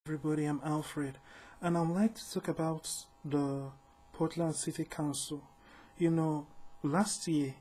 Everybody, I'm Alfred, and I'd like to talk about the Portland City Council. Last year,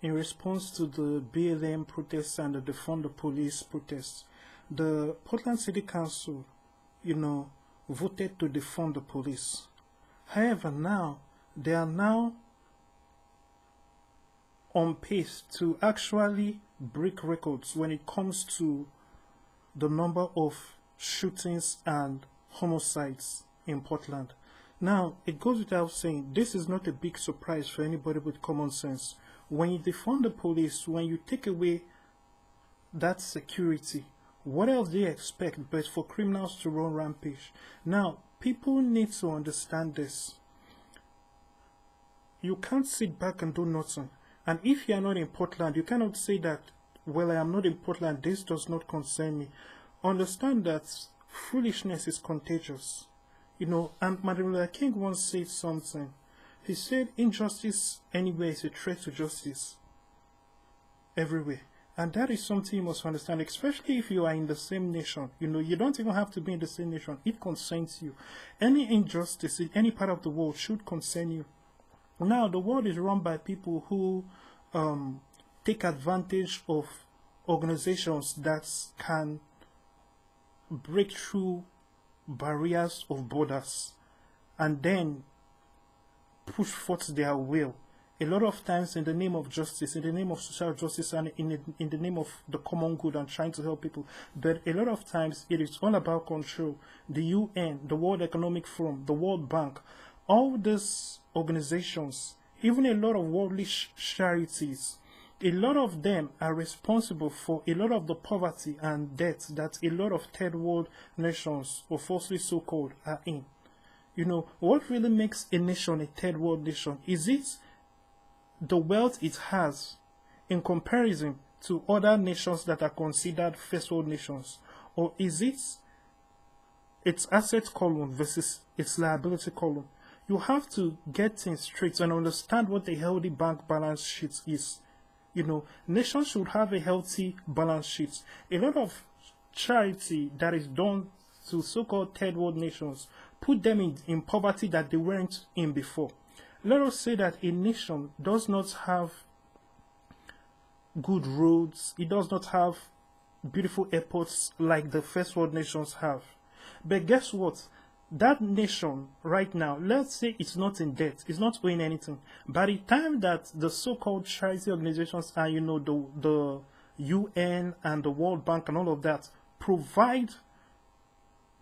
in response to the BLM protests and the Defund the Police protests, the Portland City Council, voted to defund the police. However, now they are now on pace to actually break records when it comes to the number of shootings and homicides in Portland. Now, it goes without saying, this is not a big surprise for anybody with common sense. When you defund the police, when you take away that security, what else do you expect but for criminals to run rampage? Now, people need to understand this. You can't sit back and do nothing. And if you are not in Portland, you cannot say that, well, I am not in Portland, this does not concern me. Understand that foolishness is contagious. And Martin Luther King once said something. He said, injustice anywhere is a threat to justice. Everywhere. And that is something you must understand, especially if you are in the same nation. You don't even have to be in the same nation. It concerns you. Any injustice in any part of the world should concern you. Now, the world is run by people who take advantage of organizations that can break through barriers of borders and then push forth their will. A lot of times in the name of justice, in the name of social justice, and in the name of the common good and trying to help people. But a lot of times it is all about control. The UN, the World Economic Forum, the World Bank, all these organizations, even a lot of worldly charities, a lot of them are responsible for a lot of the poverty and debt that a lot of third world nations, or falsely so-called, are in. What really makes a nation a third world nation? Is it the wealth it has in comparison to other nations that are considered first world nations? Or is it its asset column versus its liability column? You have to get things straight and understand what a healthy bank balance sheet is. Nations should have a healthy balance sheet. A lot of charity that is done to so-called third world nations put them in poverty that they weren't in before. Let us say that a nation does not have good roads, it does not have beautiful airports like the first world nations have. But guess what? That nation right now, let's say it's not in debt, it's not owing anything. By the time that the so-called charity organizations are, the UN and the World Bank and all of that provide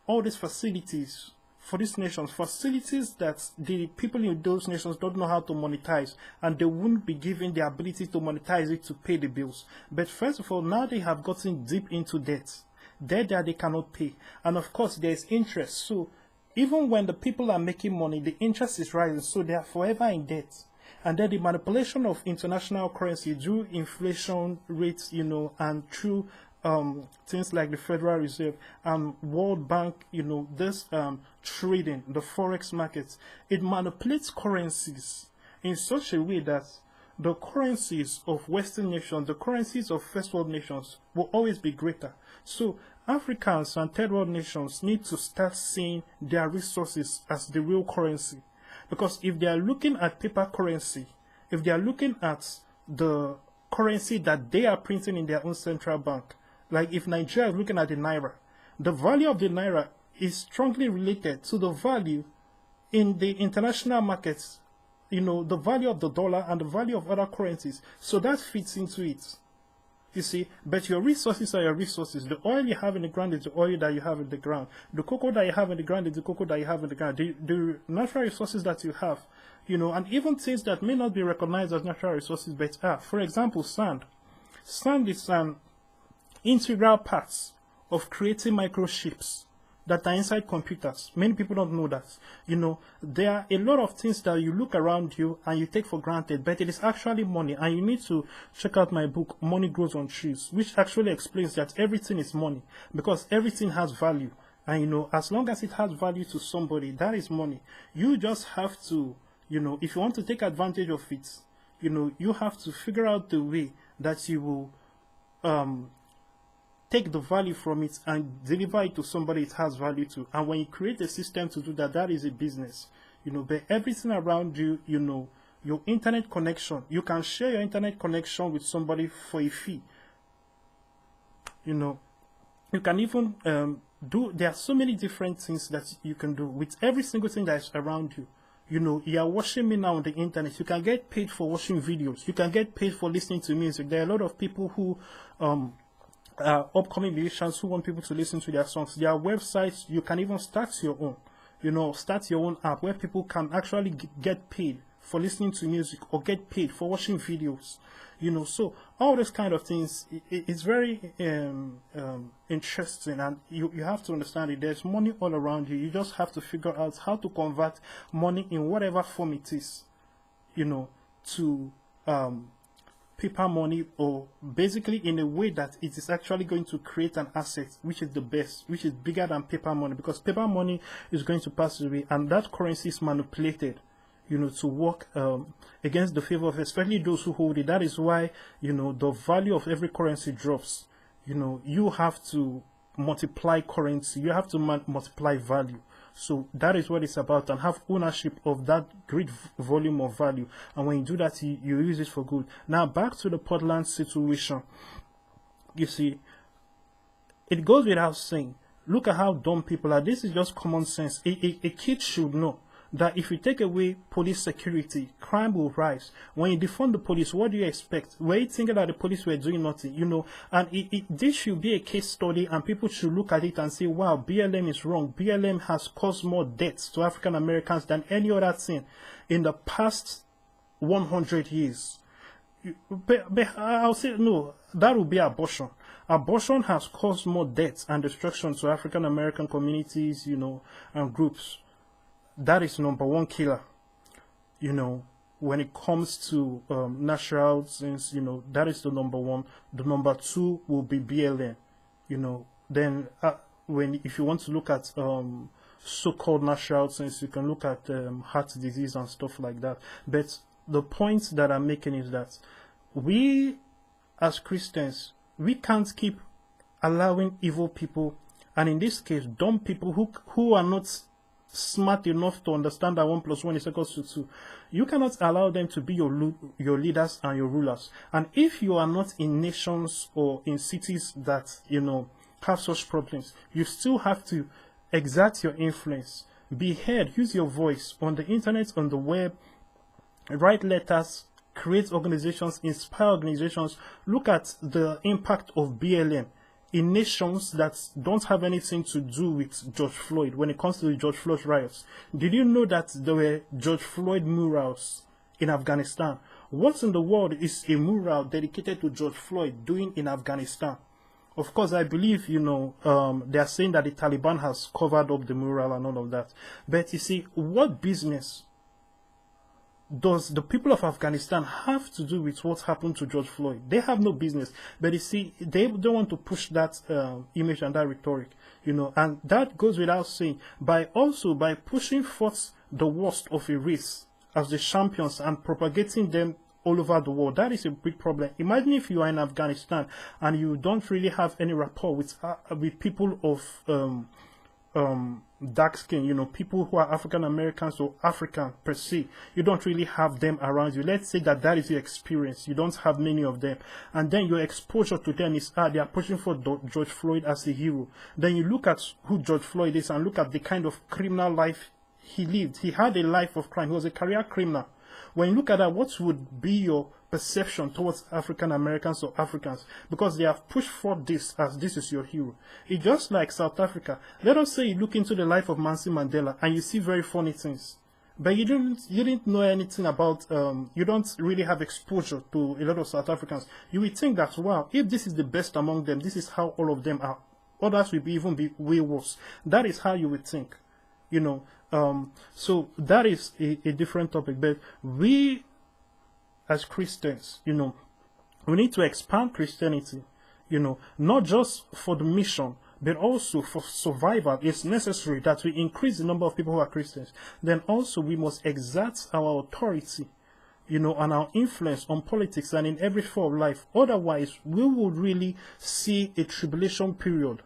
all these facilities for these nations, facilities that the people in those nations don't know how to monetize, and they wouldn't be given the ability to monetize it to pay the bills. But first of all, now they have gotten deep into debt that they cannot pay. And of course, there is interest. So even when the people are making money, the interest is rising, so they are forever in debt. And then the manipulation of international currency through inflation rates, and through things like the Federal Reserve and World Bank, this trading, the forex markets, it manipulates currencies in such a way that the currencies of Western nations, the currencies of first world nations will always be greater. So Africans and third world nations need to start seeing their resources as the real currency. Because if they are looking at paper currency, if they are looking at the currency that they are printing in their own central bank, like if Nigeria is looking at the Naira, the value of the Naira is strongly related to the value in the international markets, the value of the dollar and the value of other currencies. So that fits into it. You see, but your resources are your resources. The oil you have in the ground is the oil that you have in the ground. The cocoa that you have in the ground is the cocoa that you have in the ground. The natural resources that you have, and even things that may not be recognized as natural resources, but are. For example, sand. Sand is an integral part of creating microchips that are inside computers. Many people don't know that. There are a lot of things that you look around you and you take for granted, but it is actually money. And you need to check out my book, Money Grows on Trees, which actually explains that everything is money because everything has value. And as long as it has value to somebody, that is money. You just have to, if you want to take advantage of it, you have to figure out the way that you will take the value from it and deliver it to somebody it has value to. And when you create a system to do that, that is a business. But everything around you, your internet connection, you can share your internet connection with somebody for a fee. You can even there are so many different things that you can do with every single thing that is around you. You are watching me now on the internet. You can get paid for watching videos. You can get paid for listening to music. There are a lot of people who upcoming musicians who want people to listen to their songs. There are websites. You can even start your own. Start your own app where people can actually get paid for listening to music or get paid for watching videos. So all those kind of things, it's very interesting, and you have to understand it. There's money all around you. You just have to figure out how to convert money in whatever form it is, to paper money, or basically in a way that it is actually going to create an asset which is the best, which is bigger than paper money, because paper money is going to pass away, and that currency is manipulated to work against the favor of especially those who hold it. That is why, the value of every currency drops. You have to multiply currency. You have to multiply value. So that is what it's about, and have ownership of that great volume of value. And when you do that, you use it for good. Now, back to the Portland situation. You see, it goes without saying, look at how dumb people are. This is just common sense. A kid should know that if you take away police security, crime will rise. When you defund the police, what do you expect? Were you thinking that the police were doing nothing? And this should be a case study, and people should look at it and say, wow, BLM is wrong. BLM has caused more deaths to African Americans than any other thing in the past 100 years. But I'll say, no, that will be abortion. Abortion has caused more deaths and destruction to African American communities, and groups. That is number one killer, when it comes to natural things, that is the number one. The number two will be BLM, then if you want to look at so-called natural things, you can look at heart disease and stuff like that. But the point that I'm making is that we, as Christians, we can't keep allowing evil people, and in this case, dumb people who are not smart enough to understand that 1 + 1 is equals to 2. You cannot allow them to be your leaders and your rulers. And if you are not in nations or in cities that have such problems, you still have to exert your influence, be heard, use your voice on the internet, on the web, write letters, create organizations, inspire organizations. Look at the impact of BLM in nations that don't have anything to do with George Floyd when it comes to the George Floyd riots. Did you know that there were George Floyd murals in Afghanistan? What in the world is a mural dedicated to George Floyd doing in Afghanistan? Of course, I believe, they are saying that the Taliban has covered up the mural and all of that. But you see, what business does the people of Afghanistan have to do with what happened to George Floyd? They have no business. But you see, they don't want to push that image and that rhetoric, and that goes without saying. By pushing forth the worst of a race as the champions and propagating them all over the world, that is a big problem. Imagine if you are in Afghanistan and you don't really have any rapport with people of dark skin, people who are African Americans or African per se. You don't really have them around you. Let's say that is your experience. You don't have many of them, and then your exposure to them is they are pushing for George Floyd as a hero. Then you look at who George Floyd is and look at the kind of criminal life he lived. He had a life of crime. He was a career criminal. When you look at that, what would be your perception towards African Americans or Africans? Because they have pushed for this as this is your hero. It's just like South Africa. Let us say you look into the life of Nelson Mandela and you see very funny things, but you didn't know anything about you don't really have exposure to a lot of South Africans. You would think that, wow, if this is the best among them, this is how all of them are. Others will even be way worse. That is how you would think, so that is a different topic. But we, as Christians, we need to expand Christianity, not just for the mission, but also for survival. It's necessary that we increase the number of people who are Christians. Then also we must exert our authority, and our influence on politics and in every sphere of life. Otherwise, we would really see a tribulation period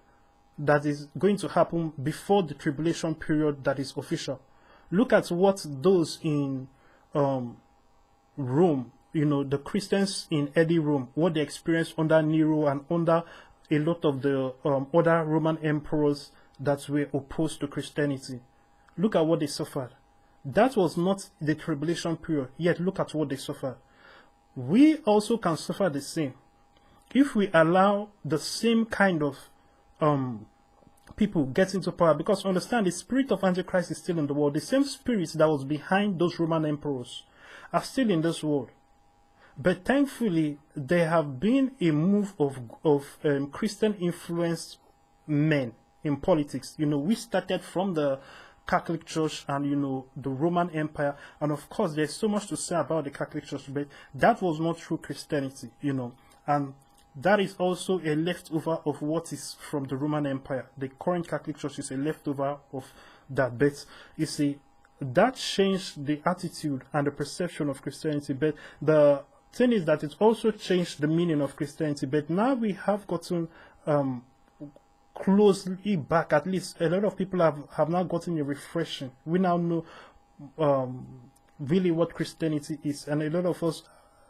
that is going to happen before the tribulation period that is official. Look at what those in Rome, the Christians in early Rome, what they experienced under Nero and under a lot of the other Roman emperors that were opposed to Christianity. Look at what they suffered. That was not the tribulation period, yet look at what they suffered. We also can suffer the same if we allow the same kind of people get into power, because understand, the spirit of Antichrist is still in the world. The same spirit that was behind those Roman emperors are still in this world. But thankfully, there have been a move of Christian influenced men in politics. We started from the Catholic Church and the Roman Empire, and of course there's so much to say about the Catholic Church, but that was not true Christianity, and that is also a leftover of what is from the Roman Empire. The current Catholic Church is a leftover of that, but you see, that changed the attitude and the perception of Christianity. But the thing is that it also changed the meaning of Christianity. But now we have gotten closely back. At least a lot of people have now gotten a refreshing. We now know really what Christianity is, and a lot of us,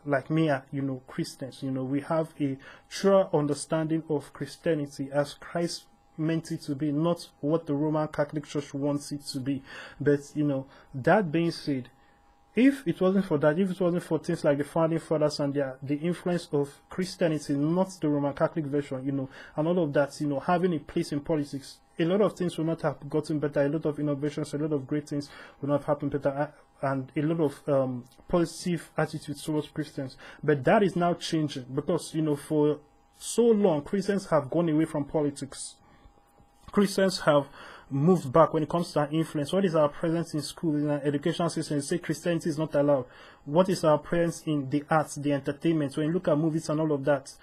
like me, are Christians. We have a true understanding of Christianity as Christ meant it to be, not what the Roman Catholic Church wants it to be. But that being said, if it wasn't for that, if it wasn't for things like the founding fathers and the influence of Christianity, not the Roman Catholic version, and all of that, having a place in politics, a lot of things would not have gotten better. A lot of innovations, a lot of great things would not have happened better, and a lot of positive attitudes towards Christians. But that is now changing, because for so long Christians have gone away from politics. Christians have moved back when it comes to our influence. What is our presence in school, in our educational system? You say Christianity is not allowed. What is our presence in the arts, the entertainment? When you look at movies and all of that,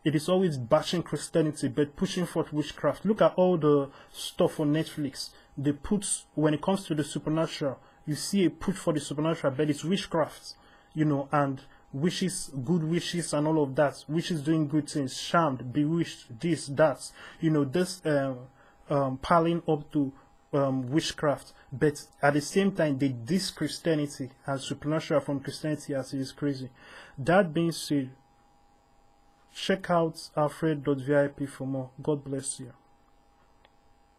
it is always bashing Christianity but pushing forth witchcraft. Look at all the stuff on Netflix. They put, when it comes to the supernatural, you see a push for the supernatural, but it's witchcraft, and wishes, good wishes and all of that. Wishes doing good things, charmed, bewitched, this, that. This piling up to witchcraft, but at the same time they diss Christianity and supernatural from Christianity as it is crazy. That being said, check out alfred.vip for more. God bless you.